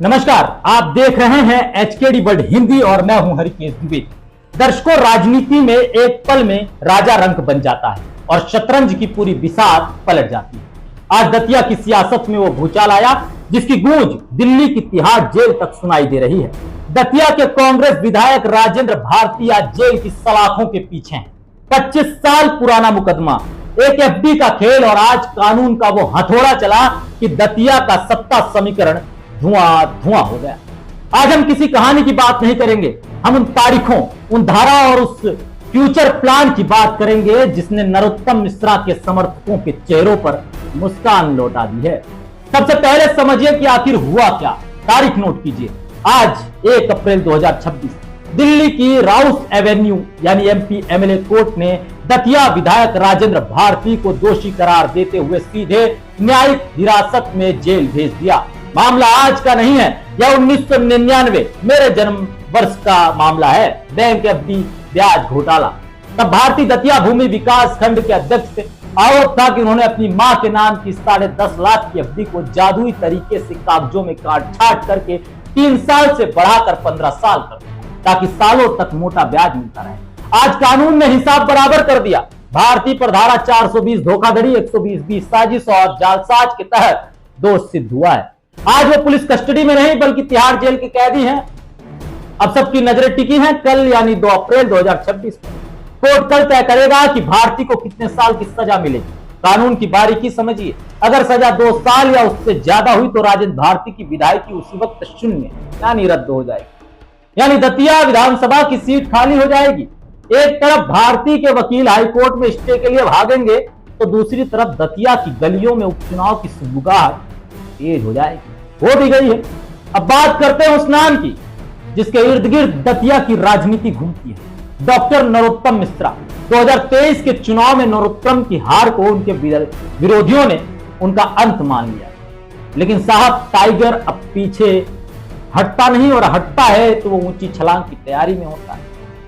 नमस्कार, आप देख रहे हैं एचकेडी वर्ल्ड हिंदी और मैं हूं हरिकेश द्विवेदी। दर्शकों, राजनीति में एक पल में राजा रंक बन जाता है और शतरंज की पूरी बिसात पलट जाती है। आज दतिया की सियासत में वो भूचाल आया जिसकी गूंज दिल्ली की तिहाड़ जेल तक सुनाई दे रही है। दतिया के कांग्रेस विधायक राजेंद्र भारती आज जेल की सलाखों के पीछे हैं। 25 साल पुराना मुकदमा, एक एफडी का खेल और आज कानून का वो हथौड़ा चला कि दतिया का सत्ता समीकरण धुआं धुआं हो गया। आज हम किसी कहानी की बात नहीं करेंगे, हम उन तारीखों, उन धारा और उस फ्यूचर प्लान की बात करेंगे जिसने नरोत्तम मिश्रा के समर्थकों के चेहरों पर मुस्कान लौटा दी है। सबसे पहले समझिए कि आखिर हुआ क्या। तारीख नोट कीजिए, आज 1 अप्रैल 2026 दिल्ली की राउस एवेन्यू यानी एमपी एमएलए कोर्ट ने दतिया विधायक राजेंद्र भारती को दोषी करार देते हुए सीधे न्यायिक हिरासत में जेल भेज दिया। मामला आज का नहीं है, यह 1999 मेरे जन्म वर्ष का मामला है। बैंक एफडी ब्याज घोटाला। तब भारतीय दतिया भूमि विकास खंड के अध्यक्ष थे। आरोप था कि उन्होंने अपनी मां के नाम की 10.5 लाख की एफडी को जादुई तरीके से कागजों में काट छाट करके 3 साल से बढ़ाकर 15 साल कर दिया ताकि सालों तक मोटा ब्याज मिलता रहे। आज कानून ने हिसाब बराबर कर दिया। भारतीय पर धारा 420 धोखाधड़ी, 120 साजिश और जालसाज के तहत दोष सिद्ध हुआ है। आज वो पुलिस कस्टडी में नहीं बल्कि तिहाड़ जेल के कैदी हैं। अब सबकी नजरें टिकी हैं कल यानी 2 अप्रैल 2026 पर। कोर्ट कल तय करेगा कि भारती को कितने साल की सजा मिलेगी। कानून की बारीकी समझिए, अगर सजा 2 साल या उससे ज्यादा हुई तो राजेंद्र भारती की विधायकी उसी वक्त शून्य यानी रद्द हो जाएगी, यानी दतिया विधानसभा की सीट खाली हो जाएगी। एक तरफ भारती के वकील हाईकोर्ट में स्टे के लिए भागेंगे तो दूसरी तरफ दतिया की गलियों में उपचुनाव की सुगबुगाहट तेज हो जाएगी। हो भी गई है। अब बात करते हैं उस नाम की जिसके इर्द गिर्द दतिया की राजनीति घूमती है, डॉक्टर नरोत्तम मिश्रा। 2023 के चुनाव में नरोत्तम की हार को उनके विरोधियों ने उनका अंत मान लिया, लेकिन साहब टाइगर अब पीछे हटता नहीं और हटता है तो वो ऊंची छलांग की तैयारी में होता है।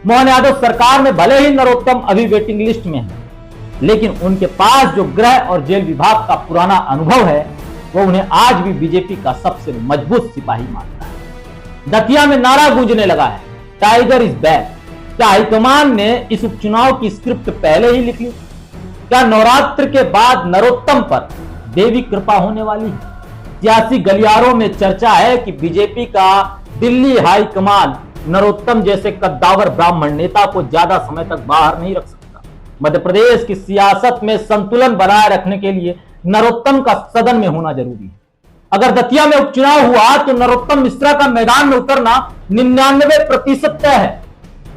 मोहन यादव सरकार में भले ही नरोत्तम अभी वेटिंग लिस्ट में है, लेकिन उनके पास जो गृह और जेल विभाग का पुराना अनुभव है वो उन्हें आज भी बीजेपी का सबसे मजबूत सिपाही मानता है। दतिया में नारा गूंजने लगा है, टाइगर इज बैक। क्या हाईकमान ने इस उपचुनाव की स्क्रिप्ट पहले ही लिख ली? क्या नवरात्र के बाद नरोत्तम पर देवी कृपा होने वाली है? सियासी गलियारों में चर्चा है कि बीजेपी का दिल्ली हाईकमान नरोत्तम जैसे कद्दावर ब्राह्मण नेता को ज्यादा समय तक बाहर नहीं रख सकता। मध्य प्रदेश की सियासत में संतुलन बनाए रखने के लिए नरोत्तम का सदन में होना जरूरी है। अगर दतिया में उपचुनाव हुआ तो नरोत्तम मिश्रा का मैदान में उतरना 99% तय है,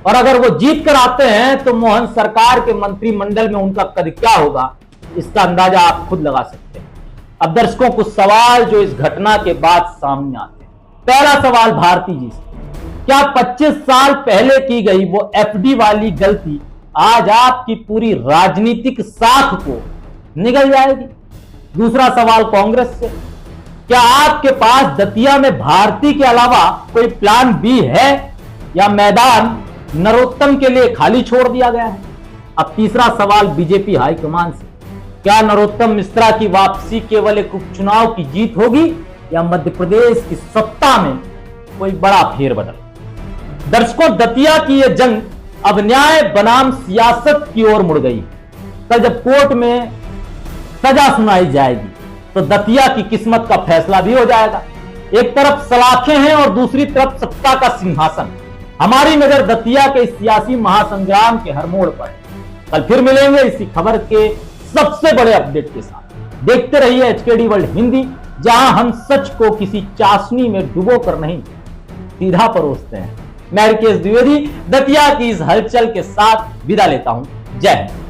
और अगर वो जीत कर आते हैं तो मोहन सरकार के मंत्रिमंडल में उनका कद क्या होगा इसका अंदाजा आप खुद लगा सकते हैं। अब दर्शकों, कुछ सवाल जो इस घटना के बाद सामने आते हैं। पहला सवाल भारती जी से, क्या 25 साल पहले की गई वो एफडी वाली गलती आज आपकी पूरी राजनीतिक साख को निगल जाएगी? दूसरा सवाल कांग्रेस से, क्या आपके पास दतिया में भारती के अलावा कोई प्लान बी है या मैदान नरोत्तम के लिए खाली छोड़ दिया गया है? अब तीसरा सवाल बीजेपी हाईकमान से, क्या नरोत्तम मिश्रा की वापसी केवल एक उपचुनाव की जीत होगी या मध्य प्रदेश की सत्ता में कोई बड़ा फेरबदल? दर्शकों, दतिया की यह जंग अब न्याय बनाम सियासत की ओर मुड़ गई। कल जब कोर्ट में सजा सुनाई जाएगी तो दतिया की किस्मत का फैसला भी हो जाएगा। एक तरफ सलाखें हैं और दूसरी तरफ सत्ता का सिंहासन। हमारी नजर दतिया के सियासी महासंग्राम के हर मोड़ पर है। कल फिर मिलेंगे इसी खबर के सबसे बड़े अपडेट के साथ। देखते रहिए एचकेडी वर्ल्ड हिंदी, जहां हम सच को किसी चाशनी में डुबो कर नहीं सीधा परोसते हैं। मैं हरिकेश द्विवेदी दतिया की इस हलचल के साथ विदा लेता हूं। जय हिंद।